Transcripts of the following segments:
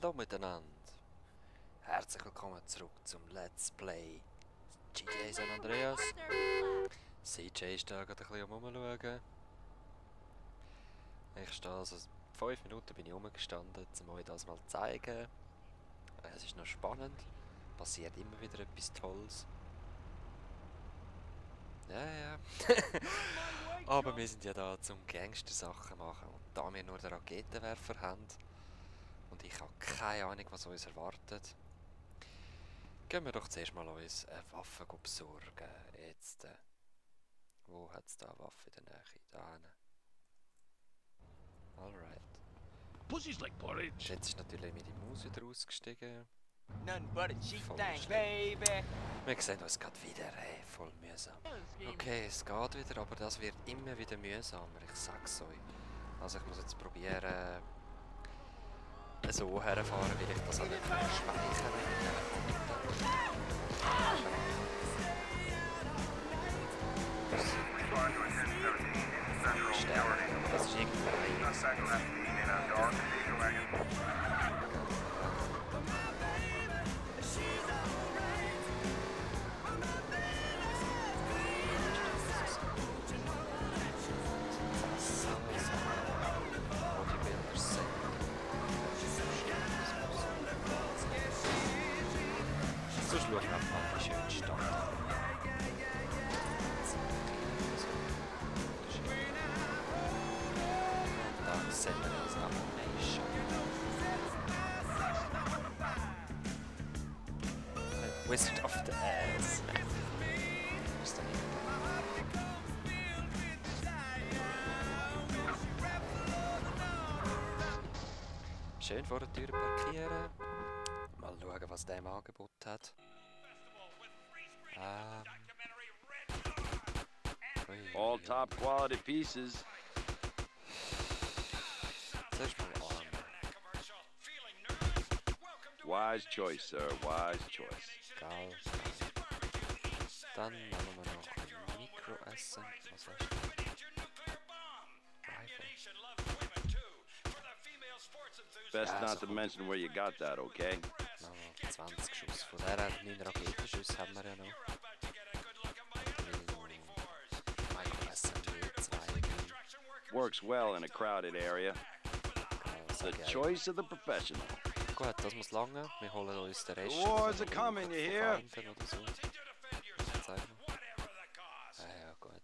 Hallo miteinander. Herzlich willkommen zurück zum Let's Play GTA San Andreas. CJ ist da gerade ein bisschen rumschauen. Ich stehe also 5 Minuten bin ich rumgestanden, um euch das mal zu zeigen. Es ist noch spannend. Passiert immer wieder etwas Tolles. Ja. Aber wir sind ja da zum Gangster-Sachen machen. Und da wir nur den Raketenwerfer haben und ich habe keine Ahnung, was uns erwartet, gehen wir doch zuerst mal uns eine Waffe besorgen. Jetzt, wo hat es da eine Waffe in der Nähe? Da hinten. Alright. Pussy's like porridge. Jetzt ist natürlich meine Maus wieder ausgestiegen. Nothing but a cheap Voll thing, schlimm. baby. Wir sehen uns gerade wieder, hey, voll mühsam. Okay, es geht wieder, aber das wird immer wieder mühsamer, ich sag's euch. Also ich muss jetzt probieren, so herfahren, wie ich das an den speichern mit dem Stern, das ist irgendwie so schauen wir einfach mal, wie schön die Stadt dann sehen wir uns am nächsten. Wizard of the Ass. Ist da nicht? Schön vor der Tür parkieren. Mal schauen, was der im Angebot hat. All top quality pieces. Zuerst mal an. Wise choice, sir. Wise choice. Geil. Dann nehmen wir noch ein Mikroessen. Was hast du? Rifle. Best Ja, not so to gut. mention where you got that, okay? Noch 20 Schuss. Von der 9 Raketenschüsse haben wir ja noch. Mikroessen, 2, 3. Works well in a crowded area. The choice of the professional. Gut, das muss lange. Wir holen uns den Rest. The wars was wir are coming, brauchen you von hear? Feinden oder so. Zeig mal. Ja, gut.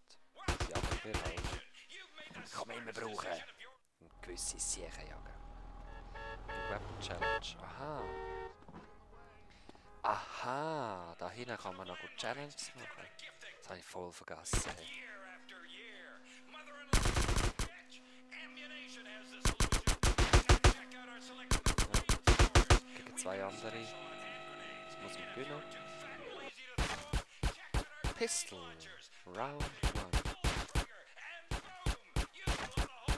Ja, wir halt. Kann man immer brauchen. Und gewisse Siechen jagen. Weapon Challenge. Aha, da hinten kann man noch gut Challenges machen. Das habe ich voll vergessen. Gegen 2 andere. Das muss man gewinnen. Pistol. Round 1.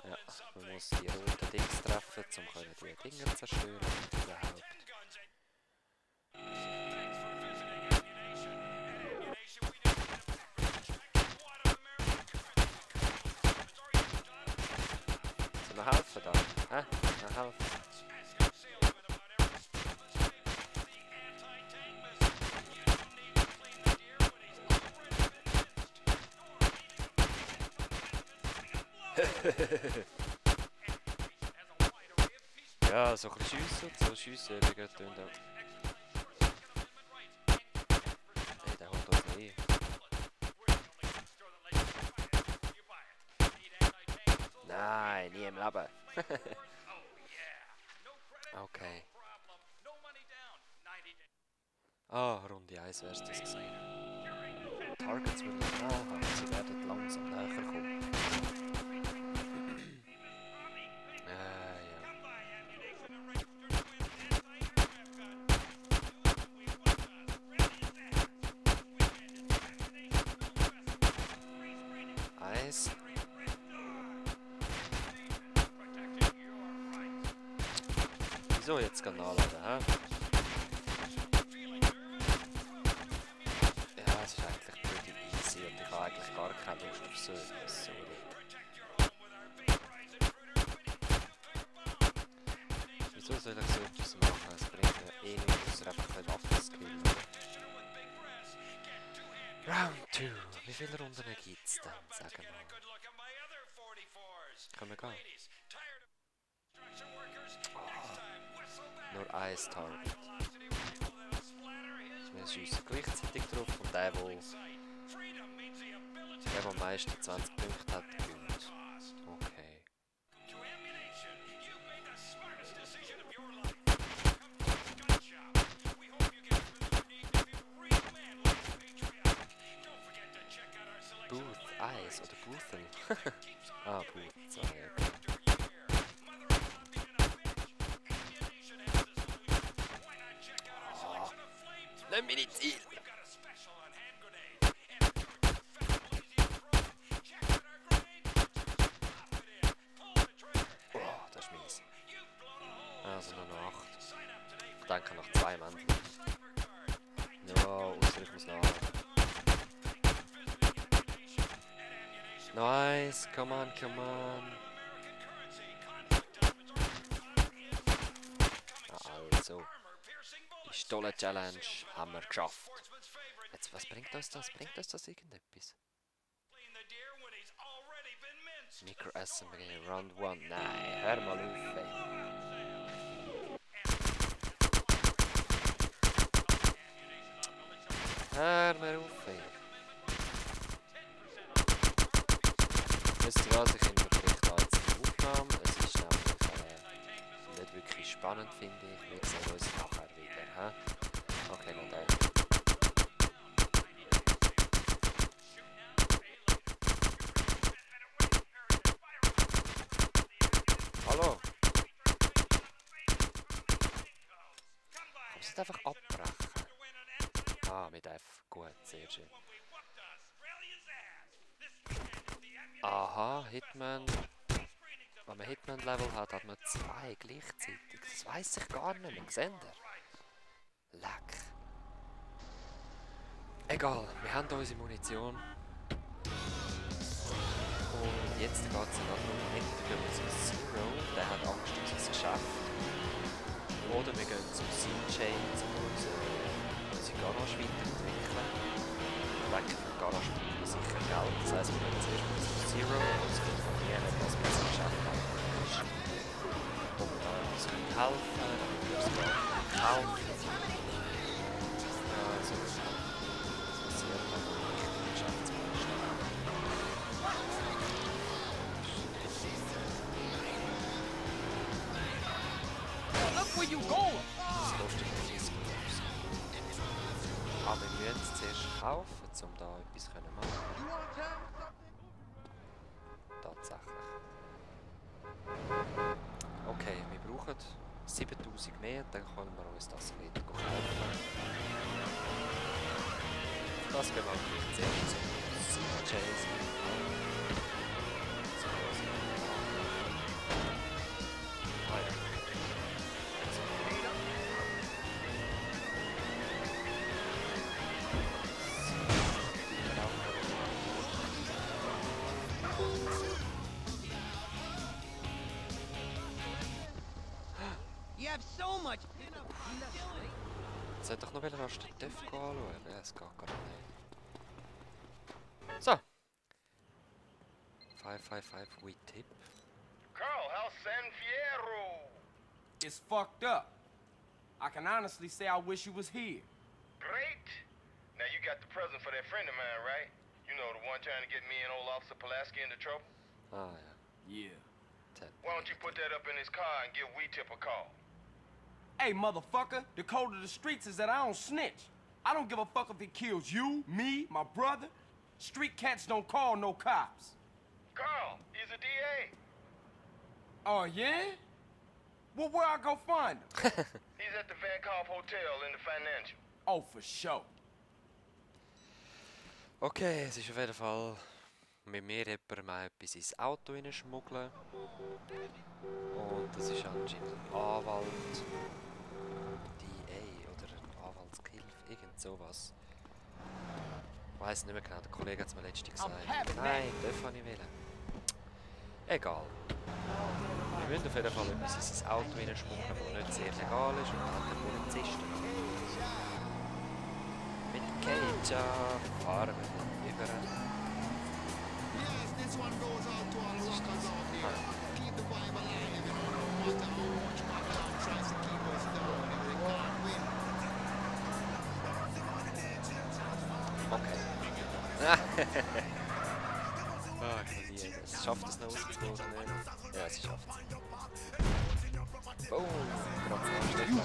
Ja, man muss die roten Dings treffen, um die Dinger zerstören und überhaupt. Sollen wir helfen da? Hä? Wir helfen. Ja, so ein bisschen schiessen, so Schiessübungen tun da. Hey, der holt uns nicht. Nein, nie im Leben. Okay. Runde 1 wär's das gesehen. Targets will ich haben, sie werden langsam näher kommen. Ja. Eins. Wieso jetzt kann nachladen, hä? Ja, es ist eigentlich pretty easy und ich habe eigentlich gar keine Lust auf so etwas. Sorry. Wieso soll ich so etwas machen? Es bringt mir eh nichts, außer einfach ein Waffenskill. Round 2. Wie viele Runden gibt's denn? Sagen wir. Können wir gehen? Oh, nur ein Target. Wir schiessen gleichzeitig drauf und der am meisten 20 Punkte hat, gewinnt. Okay. Booth Eyes oder Boothen? Ah, Booth 2, okay. Oh, nimm mir die Ziel! Oh, das ist mies. Also nur noch 8. Ich denke noch 2 Männer. Ja, außer ich muss noch. Nice, come on, come on. Also, Pistolen-Challenge haben wir geschafft. Jetzt, was bringt uns das? Bringt uns das irgendetwas? Micro-SMG, Round 1. Nein, hör mal auf, ey. Hör mal auf, ey. Wisst ihr was, ich unterbreche da jetzt die Aufnahme. Es ist nämlich nicht wirklich spannend, finde ich. Wir sehen uns nachher wieder. He? Okay, noch der. Hallo? Kannst du einfach abbrechen? Ah, mit F. Gut, sehr schön. Aha, Hitman. Wenn man Hitman-Level hat, hat man 2 gleichzeitig. Das weiss ich gar nicht mehr. Seht ihr? Leck. Egal, wir haben unsere Munition. Und jetzt geht es darum, entweder gehen wir zu Zero, der hat Angst um sein Geschäft. Oder wir gehen zu CJ, um unsere Garage weiterentwickeln. Ich denke, für die Garage brauchen wir sicher Geld. Das heisst, wir gehen zuerst mal zu Zero und es informieren, was mit unserem Geschäft ist. Ob wir da etwas helfen können, ob wir es gar nicht kaufen. Ja, also das passiert, wenn man nicht im Geschäftsmann steht. Look where you going! Das kostet ein riesiges Haus. Aber wir müssen es zuerst kaufen, um da etwas zu machen. Tatsächlich. Okay, wir brauchen 7000 mehr, dann können wir uns das wieder kaufen. Das gehen wir natürlich zuerst zum CJ. You have so much. Jetzt sollte doch noch rasch den TÜV anschauen. Ja, es geht gar nicht. So. 555 we tip. Carl, how's San Fierro? It's fucked up. I can honestly say I wish you was here. Great. Now you got the present for that friend of mine, right? You know, the one trying to get me and old Officer Pulaski into trouble? Ah ja, Yeah. 10. Why don't you put that up in his car and give Weetip a call? Hey, motherfucker, the code of the streets is that I don't snitch. I don't give a fuck if it kills you, me, my brother. Street cats don't call no cops. Carl, he's a DA. Oh, yeah? Well, where I go find him? He's at the Van Calf Hotel in the Financial. Oh, for sure. Okay, es ist auf jeden Fall mit mir jemand mal etwas ins Auto schmuggeln. Und das ist anscheinend ein Anwalt, DA oder ein Anwaltsgehilfe, irgend sowas. Ich weiss nicht mehr genau, der Kollege hat es mir letztens gesagt. Nein, das kann ich wählen. Egal. Wir müssen auf jeden Fall etwas in sein Auto hineinschmuggeln, das nicht sehr legal ist und dann den Polizisten. Mit Keija fahren wir dann über. Was ist das? Okay. Ah, ich kann nie. Es schafft es noch rauszuholen, nicht? Ja, es schafft es. Oh, gerade vor Stefan.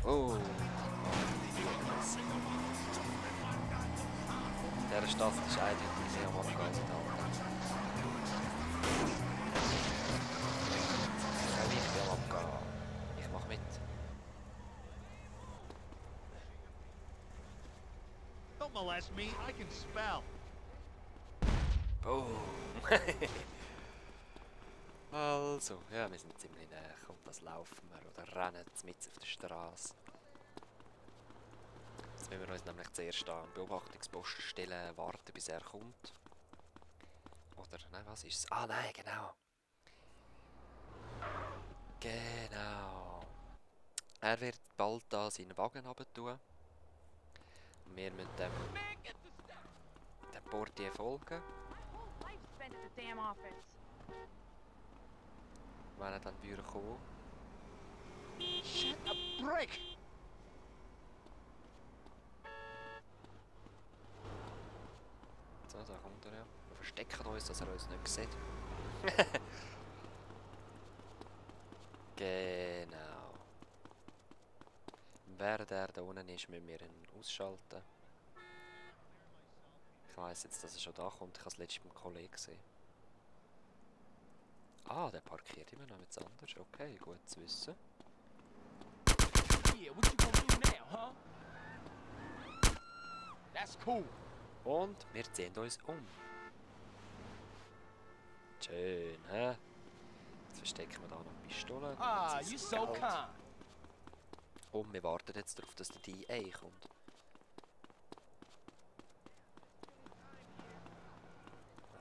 Oh. In dieser Stadt ist eindeutig mehr am Abgehen als in der anderen. Auch ich will am Abgehen. Ich mach mit. Don't molest me. I can spell. Boom. Also, ja, wir sind ziemlich näher. Und das laufen wir oder rennen mitten auf der Straße. Jetzt müssen wir uns nämlich zuerst an einen Beobachtungsposten stellen, warten bis er kommt. Oder, nein, was ist es? Ah, nein, genau. Genau. Er wird bald da seinen Wagen runter. Und wir müssen dem Portier folgen. Life spent at the damn office. Wenn er dann würde kommen. Shit, a brick! So, da kommt er ja. Wir verstecken uns, dass er uns nicht sieht. Genau. Während er da unten ist, müssen wir ihn ausschalten. Ich weiss jetzt, dass er schon da kommt. Ich habe es letztes beim Kollegen gesehen. Ah, der parkiert immer noch mit anders. Okay, gut zu wissen. Yeah, what you gonna do now, huh? That's cool. Und wir ziehen uns um. Schön, hä? Jetzt verstecken wir da noch eine Pistole. Ah, Jetzt you ist so Geld. kind. Und wir warten jetzt darauf, dass der DA kommt.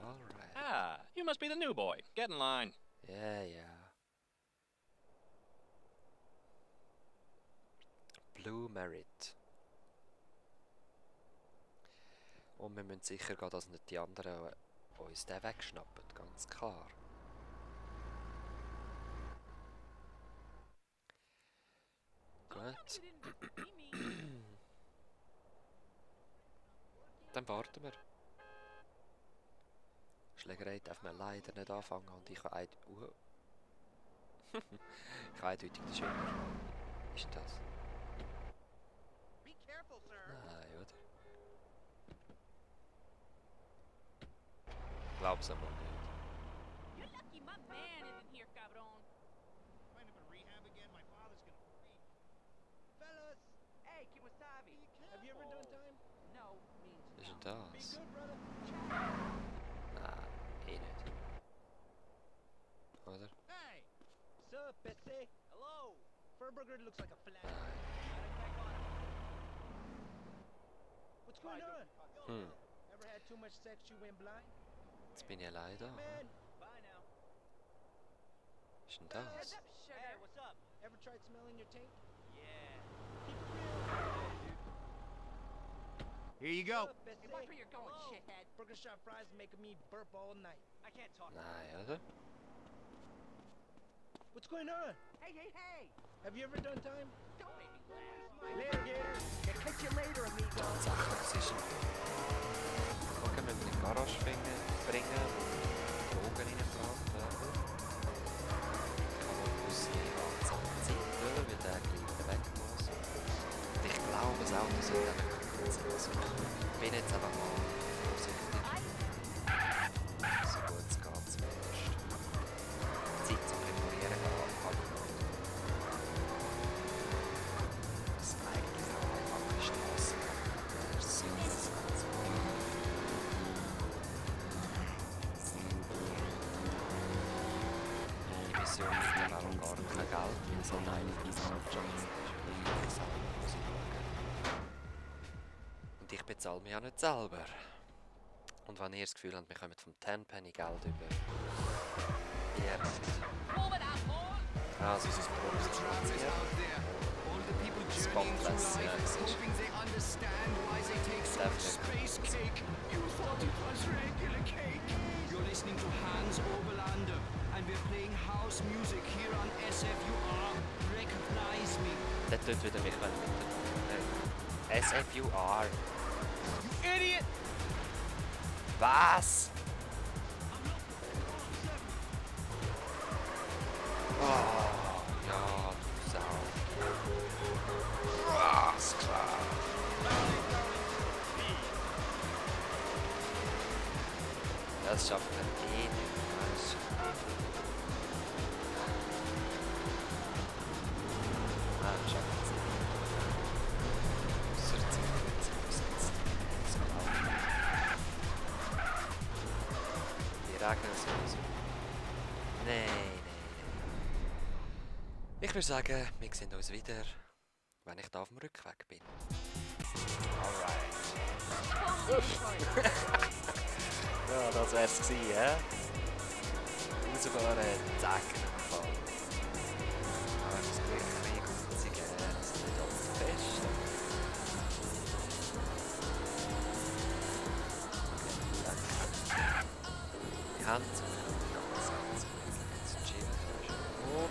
Alright. Ah, you must be the new boy. Get in line. Ja, ja. Blue Merit. Und wir müssen sicher gehen, dass nicht die anderen uns den wegschnappen, ganz klar. Gut. Dann warten wir. Schlägerei darf man leider nicht anfangen und ich habe ich habe eindeutig den Schüler. Ist denn das? Be careful, sir. Nein, oder? Glaub's aber nicht. You're lucky my man isn't here, cabron. Find him in rehab again. My father's gonna freak. Fellas, hey, Kimasabi. Have you ever done time? No means Ist no. denn Be das? good, brother. Nein, eh nicht. Oder? Hey! Sup, Betsy? Hello! Furburger looks like a flat. Nein. What's going on? Hm, Ever had too much sex you went blind? jetzt bin ich allein da. Man! Bye now. Ist denn das? Hey, what's up? Ever tried smelling your taint? Yeah. Keep it real. Here you go. Sup, Betsy? Watch where you're going, shithead. Burger shot fries making me burp all night. I can't talk. Nein, oder? What's going on? Hey, hey, hey! Have you ever done time? Don't make me laugh. Later, Gator. Yeah, catch you later, amigo. Tatsächlich, es ist ein... Gucken, wir müssen in die Garage bringen und Drogen reinbraten. Ich habe eine gewisse Anzahl Zeit, weil der gleich wieder weg muss. Und ich glaube, das Auto sollte auch nicht gut sein. Also ich bin jetzt einfach mal vorsichtig. So gut es geht zumindest. Zeit zum Reparieren habe ich noch. Das ist eigentlich eine einfache Straße. Das ist das Ganze. Die Mission gibt dann auch gar kein Geld, weil es halt einfach ins Aufschatz ist. Und ich bezahle mich auch nicht selber. Und wenn ihr das Gefühl habt, wir kommen vom Tenpenny Geld über. Ihr nicht. Also, es ist produziert. Spotless, ja, es ist. Definitiv. You're listening to Hans Oberlander, and we're playing house music here on SFUR. Recognize me. Der tut wieder mich mit dem SFUR. You idiot! Was? Oh, ja, du Sau. Was, klar. Das schaffen wir eh nicht. Weißt du. Nein, das schaffen wir nicht. Ausser Zeit aussetzen. Das kann auch. Die regnen sowieso. Nein. Ich würde sagen, wir sehen uns wieder, wenn ich da auf dem Rückweg bin. Alright. Ja, das wär's gewesen, hä? Rausfahren, zack, Fall. Aber das ist gleich ein bisschen gutzig, das ist nicht alles zu fest. Die Hand zum ganz zu chillen. Und...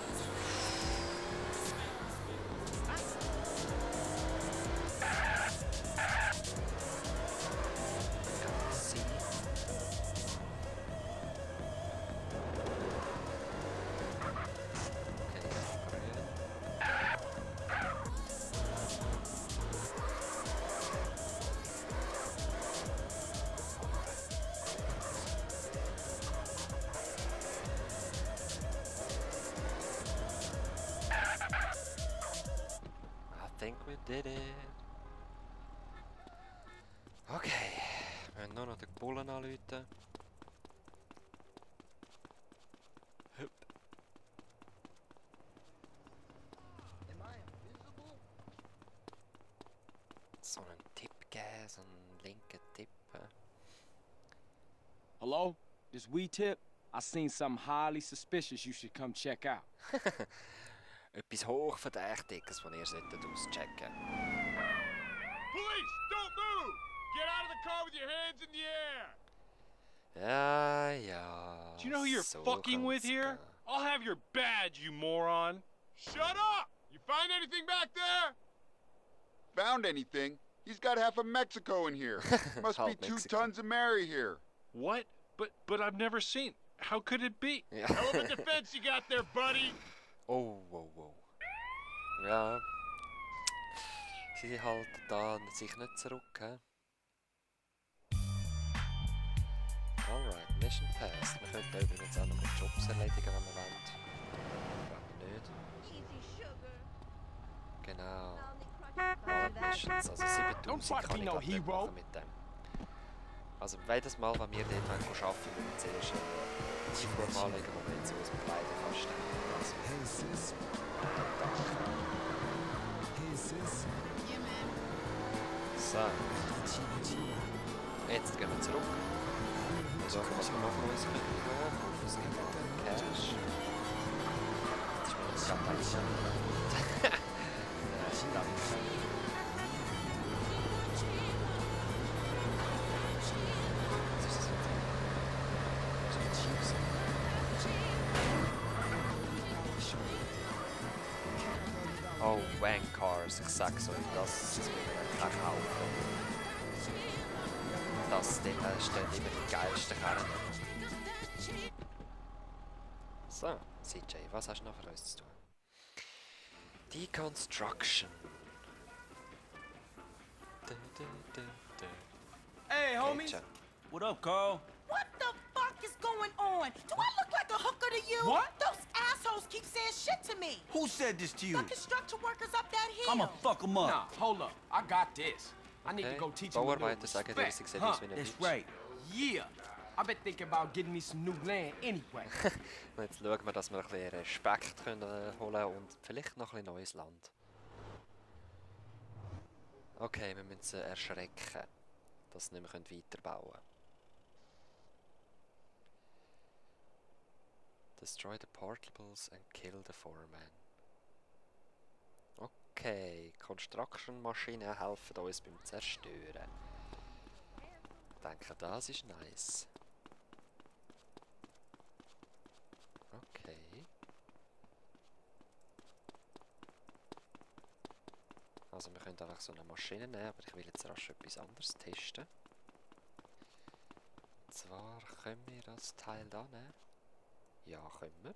I think we did it. Okay, wir müssen nur noch den Bullen anrufen. Hup. So einen Tipp geben, so einen linken Tipp. Hello? This WeTip? I seen something highly suspicious you should come check out. Etwas Hochverdächtiges, das ihr solltet auschecken. Police, don't move! Get out of the car with your hands in the air! Ja. Do you know who you're so fucking with kann's here? gehen. I'll have your badge, you moron. Shut up! You find anything back there? Found anything? He's got half of Mexico in here. Must be Half 2 Mexico. tons of Mary here. What? But I've never seen. How could it be? Ja. Hell of a defense you got there, buddy! Oh. Ja. Sie halten da sich nicht zurück, hä? Alright, Mission passed. Wir könnten übrigens auch noch Jobs erledigen, wenn wir wollen. Aber nicht. Genau. Missions, also 7000 kann ich no grad nicht hero. machen mit dem. Also jedes Mal, wenn wir dort arbeiten, müssen wir zuerst die Uniform anlegen, die wir jetzt aus dem Kleiderkasten haben. Also, Hey sis. Hey sis. so. Jetzt gehen wir zurück. Schauen, was wir noch von uns können holen. Ich hoffe, es gibt noch Cash. Jetzt ist mir das gerade eigentlich Oh, Wank Cars, ich sag's euch, das müssen wir auch kaufen. Das dort stehen immer die geilsten Karren. So, CJ, was hast du noch für uns zu tun? Deconstruction. Hey, homies. Okay, What up, Carl? What the fuck is going on? Do I look like a hooker to you? What? Those assholes keep saying shit to me. Who said this to you? The construction workers up that hill. I'ma fuck them up. Nah, hold up. I got this. I need to go teach them a little Bauarbeiter sagen dir, sie respect. sehen aus wie ein That's Bitch. right. Yeah. I've been thinking about getting me some new land anyway. Und jetzt schauen wir, dass wir ein bisschen Respekt können holen und vielleicht noch ein bisschen neues Land. Okay, wir müssen sie erschrecken, dass sie nicht mehr weiterbauen können. Destroy the portables and kill the foreman. Okay, Construction-Maschinen helfen uns beim Zerstören. Ich denke, das ist nice. Okay. Also wir können einfach so eine Maschine nehmen, aber ich will jetzt rasch etwas anderes testen. Und zwar können wir das Teil da nehmen. Ja, können wir.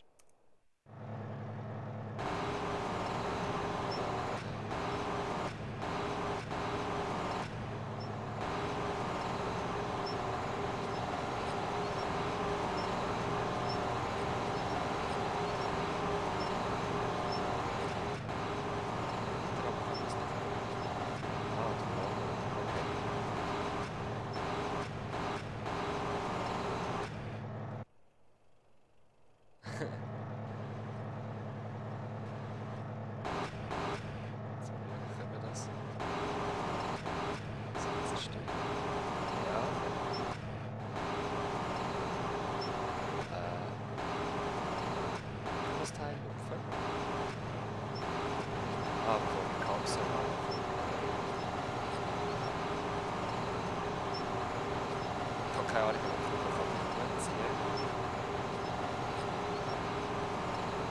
Keine Ahnung, ob ich kann ziehen.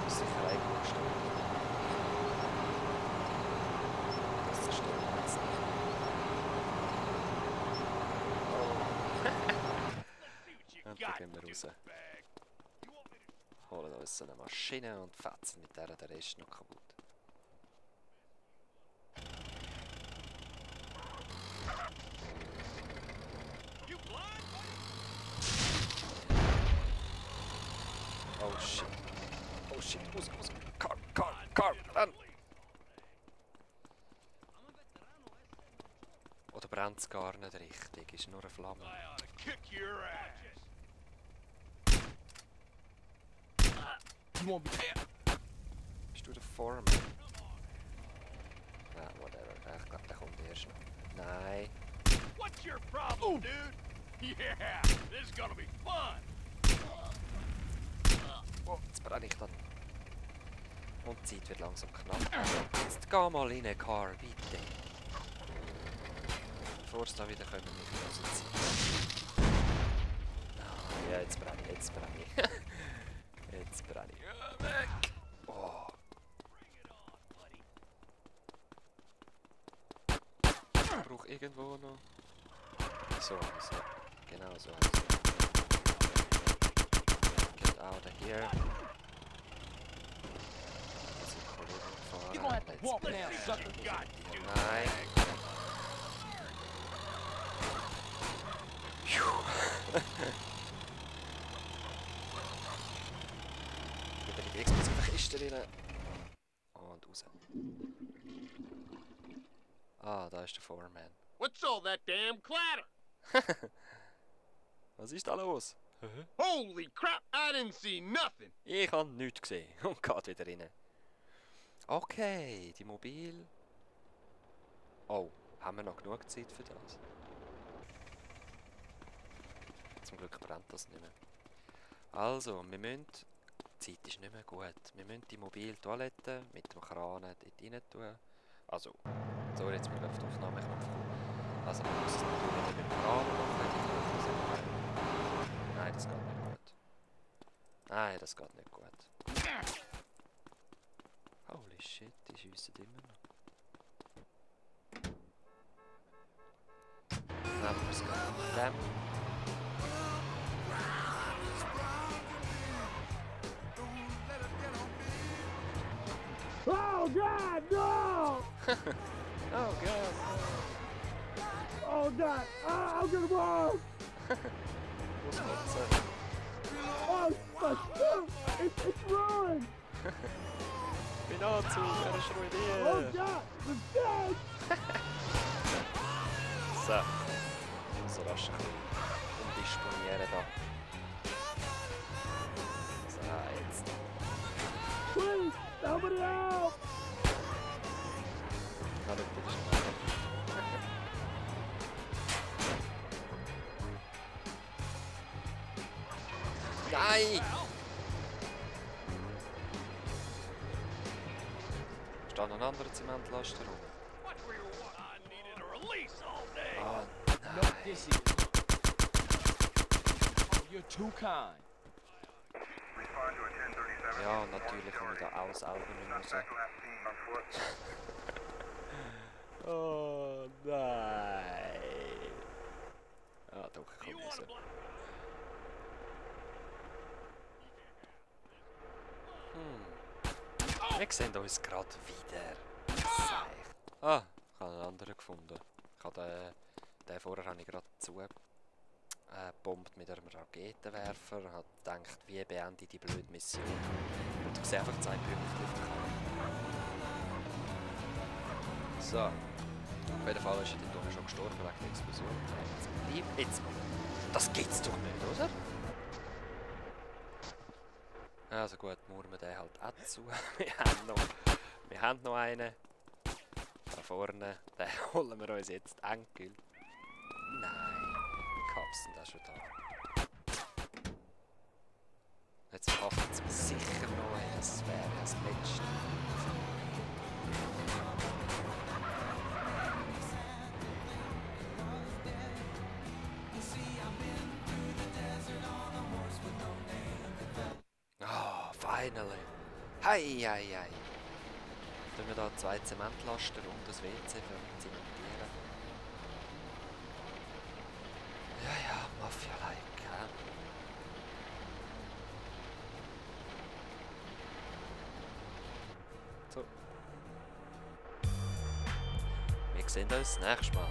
Ist sicher eigentlich gestimmt. Das zerstört wir jetzt nicht. Oh. Und dann gehen wir raus. Holen uns so eine Maschine und fetzen mit der den Rest noch kaputt. Oh shit. Oh shit, raus. Car, renn! Oder brennt es gar nicht richtig? Ist nur eine Flamme. Bist du der Foreman? Ah, whatever. Ich glaube, der kommt erst noch. Nein. What's your problem, dude? Yeah, this is gonna be fun. Oh, jetzt brenne ich dann. Und die Zeit wird langsam knapp. Jetzt geh mal in eine Car, bitte. Bevor es da wieder kommen, nicht rausziehen. Ah, ja, jetzt brenne ich. Jetzt brenne ich. Weg! Oh. Ich brauche irgendwo noch. So. Genau so. Get out of here. You're gonna have to walk now, sucker. Nein. Wieder in die explosive Kiste rein. Und raus. Ah, da ist der Foreman. What's all that damn clatter? Was ist da los? Holy crap, I didn't see nothing. Ich habe nichts gesehen und geht wieder rein. Okay, die Mobil. Oh, haben wir noch genug Zeit für das? Zum Glück brennt das nicht mehr. Also, wir müssen... Die Zeit ist nicht mehr gut. Wir müssen die mobile Toilette mit dem Kran dort rein tun. Also, so jetzt bin ich auf den Aufnahmeknopf gekommen. Also, man muss es natürlich nicht mit dem Kran machen. Nein, das geht nicht gut. Nein, das geht nicht gut. Holy shit, die schiessen immer noch. Nehmen wir es gerade mit dem. Oh God, no! Oh god, Oh God, I'm gonna walk! muss kotzen. Oh, it's ruined! Bin Anzug, er ist Oh ruiniert. God, the dead! So. So rasch ein bisschen umdisponieren da. So, jetzt. Please, somebody help! Na, schau, das ist Nein! Steht noch ein anderer Zementlaster rum. Ah, No, this is. Oh, you're too kind. ja, natürlich komme ich da auch selber nicht raus. Oh nein. Ah, doch, ich komme raus. Wir sehen uns gerade wieder. Ah, ich habe einen anderen gefunden. Ich habe den vorher habe ich gerade zugebombt mit einem Raketenwerfer. Ich habe gedacht, wie beende ich die blöde Mission. Und ich sehe einfach 2 Punkte auf der Karte. So. Auf jeden Fall ist er dort schon gestorben wegen der Explosion. Jetzt mal. Das gibt's doch nicht, oder? Also gut, murren wir den halt auch zu. Wir haben noch einen. Da vorne, den holen wir uns jetzt endgültig. Nein, die Cups sind auch schon da. Jetzt packt es mir sicher noch ein, das wäre das Letzte. Oh, finally. Hei, hei, hei. Tun wir da 2 Zementlaster und das WC für zementieren. Ja, ja, Mafia-like, ja. So. Wir sehen uns nächstes Mal.